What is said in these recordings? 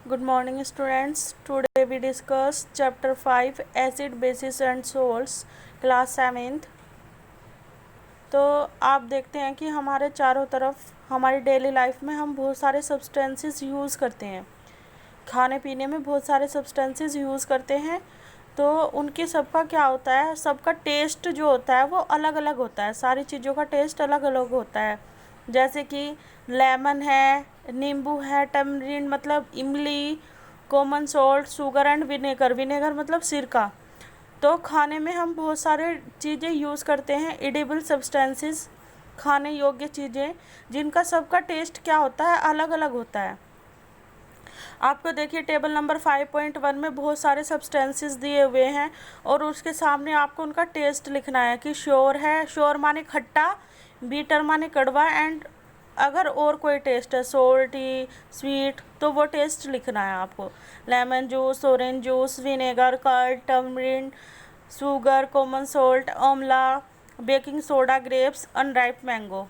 Good morning students. Today we discuss chapter 5 acid bases and salts class 7th। तो आप देखते हैं कि हमारे चारों तरफ हमारी डेली लाइफ में हम बहुत सारे सब्सटेंसेस यूज़ करते हैं, खाने पीने में बहुत सारे सब्सटेंसेस यूज़ करते हैं। तो उनके सबका क्या होता है, सबका टेस्ट जो होता है वो अलग अलग होता है, सारी चीज़ों का टेस्ट अलग अलग होता है। जैसे कि लेमन है, नींबू है, टमरिन मतलब इमली, common salt, sugar and vinegar, vinegar मतलब सिरका। तो खाने में हम बहुत सारे चीज़ें यूज़ करते हैं, एडिबल सब्सटेंसेस, खाने योग्य चीज़ें, जिनका सबका टेस्ट क्या होता है, अलग अलग होता है। आपको देखिए टेबल नंबर 5.1 में बहुत सारे सब्सटेंसेस दिए हुए हैं और उसके सामने आपको उनका टेस्ट लिखना है कि श्योर है, श्योर माने खट्टा, बीटर माने कड़वा, एंड अगर और कोई टेस्ट है सोल्टी, स्वीट, तो वो टेस्ट लिखना है आपको। Lemon juice, orange juice, vinegar, curd, tamarind, sugar, common salt, amla, baking soda, grapes, unripe mango.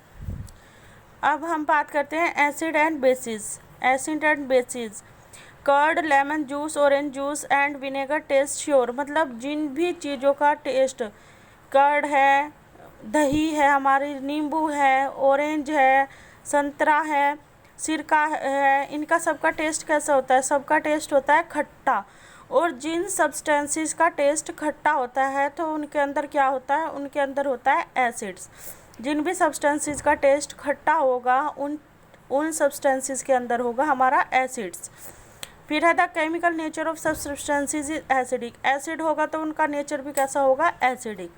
अब हम बात करते हैं acid and bases. Acid and bases, curd, lemon juice, orange juice and vinegar taste sour, मतलब जिन भी चीज़ों का टेस्ट, कर्ड है, दही है, हमारी नींबू है, ऑरेंज है, संतरा है, सिरका है, इनका सबका टेस्ट कैसा होता है, सबका टेस्ट होता है खट्टा। और जिन सब्सटेंसेस का टेस्ट खट्टा होता है तो उनके अंदर क्या होता है, उनके अंदर होता है एसिड्स। जिन भी सब्सटेंसेस का टेस्ट खट्टा होगा उन सब्सटेंसेस के अंदर होगा हमारा एसिड्स। फिर है the chemical nature of substances is acidic. Acid होगा तो उनका नेचर भी कैसा होगा, एसिडिक।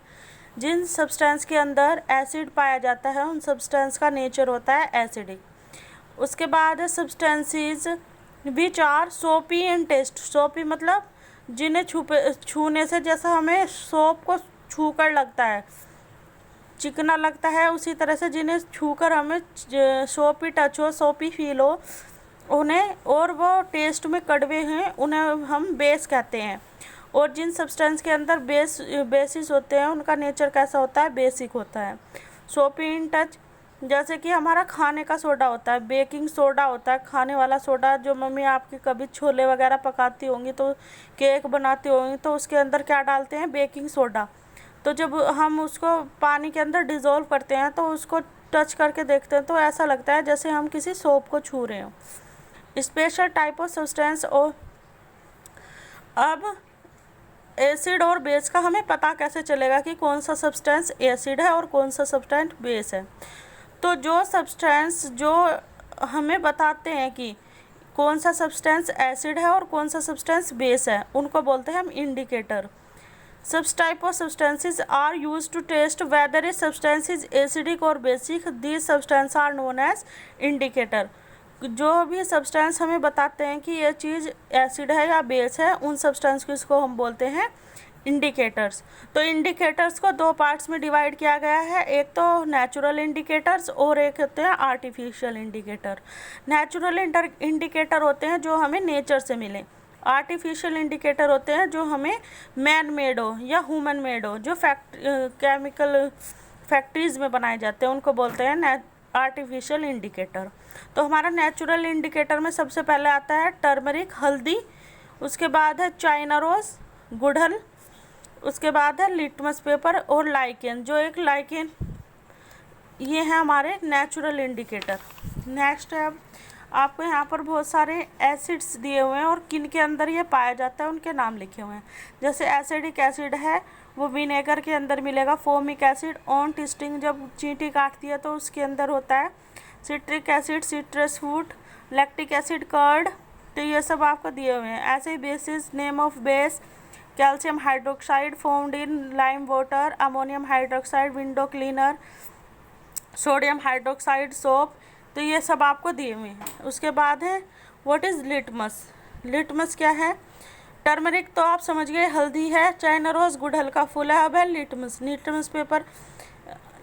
जिन सब्सटेंस के अंदर एसिड पाया जाता है उन सब्सटेंस का नेचर होता है एसिडिक। उसके बाद सब्सटेंसेस विच आर सोपी इन टेस्ट। सोपी मतलब जिन्हें छूने से जैसा हमें सोप को छू कर लगता है, चिकना लगता है, उसी तरह से जिन्हें छूकर हमें सोपी टच हो, सोपी फील हो उन्हें, और वो टेस्ट में कड़वे हैं, उन्हें हम बेस कहते हैं। और जिन सब्सटेंस के अंदर बेसिस होते हैं उनका नेचर कैसा होता है, बेसिक होता है। सोपी इन टच, जैसे कि हमारा खाने का सोडा होता है, बेकिंग सोडा होता है, खाने वाला सोडा, जो मम्मी आपकी कभी छोले वगैरह पकाती होंगी तो केक बनाती होंगी तो उसके अंदर क्या डालते हैं, बेकिंग सोडा। तो जब हम उसको पानी के अंदर डिज़ोल्व करते हैं तो उसको टच करके देखते हैं तो ऐसा लगता है जैसे हम किसी सोप को छू रहे हों। Special type of substance. और अब एसिड और बेस का हमें पता कैसे चलेगा कि कौन सा सब्सटेंस एसिड है और कौन सा सब्सटेंस बेस है। तो जो सब्सटेंस जो हमें बताते हैं कि कौन सा सब्सटेंस एसिड है और कौन सा सब्सटेंस बेस है, उनको बोलते हैं हम indicator. Such type of substances are used to test whether a substance is acidic or basic. These substances are known as indicator. जो भी सब्सटेंस हमें बताते हैं कि ये चीज़ एसिड है या बेस है, उन सब्सटेंस को इसको हम बोलते हैं इंडिकेटर्स। तो इंडिकेटर्स को दो पार्ट्स में डिवाइड किया गया है, एक तो नेचुरल इंडिकेटर्स और एक होते हैं आर्टिफिशियल इंडिकेटर। नेचुरल इंडिकेटर होते हैं जो हमें नेचर से मिले। आर्टिफिशियल इंडिकेटर होते हैं जो हमें मैन मेड हो या ह्यूमन मेड हो, जो केमिकल फैक्ट्रीज़ में बनाए जाते हैं, उनको बोलते हैं आर्टिफिशियल इंडिकेटर। तो हमारा नेचुरल इंडिकेटर में सबसे पहले आता है टर्मरिक, हल्दी, उसके बाद है चाइना रोज, गुड़हल, उसके बाद है लिटमस पेपर और लाइकेन, जो एक लाइकेन, ये है हमारे नेचुरल इंडिकेटर। नेक्स्ट है, अब आपको यहाँ पर बहुत सारे एसिड्स दिए हुए हैं और किन के अंदर ये पाया जाता है उनके नाम लिखे हुए हैं। जैसे एसिडिक एसिड है वो विनेगर के अंदर मिलेगा। फोमिक एसिड ऑन टेस्टिंग, जब चींटी काटती है तो उसके अंदर होता है। Citric acid citrus fruit, lactic acid curd, तो ये सब आपको दिए हुए हैं। ऐसे ही bases, name of base, calcium hydroxide found in lime water, ammonium hydroxide window cleaner, sodium hydroxide soap, तो ये सब आपको दिए हुए हैं। उसके बाद है व्हाट इज़ लिटमस। लिटमस क्या है, टर्मरिक तो आप समझ गए, हल्दी है, चाइना रोज गुड़हल का फूल है। अब है litmus, litmus paper.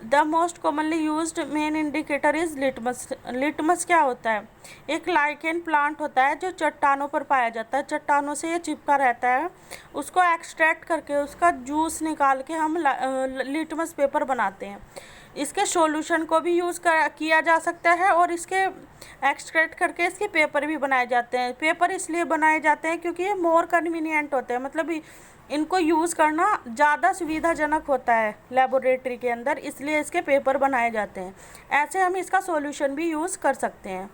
The most commonly used main indicator is litmus. Litmus क्या होता है, एक लाइकेन प्लांट होता है जो चट्टानों पर पाया जाता है, चट्टानों से ये चिपका रहता है, उसको एक्सट्रैक्ट करके उसका जूस निकाल के हम लिटमस पेपर बनाते हैं। इसके सॉल्यूशन को भी यूज़ किया जा सकता है और इसके एक्सट्रैक्ट करके इसके पेपर भी बनाए जाते हैं। पेपर इसलिए बनाए जाते हैं क्योंकि ये मोर कन्वीनियंट होते हैं, मतलब इनको यूज़ करना ज़्यादा सुविधाजनक होता है लेबोरेटरी के अंदर, इसलिए इसके पेपर बनाए जाते हैं। ऐसे हम इसका सॉल्यूशन भी यूज़ कर सकते हैं।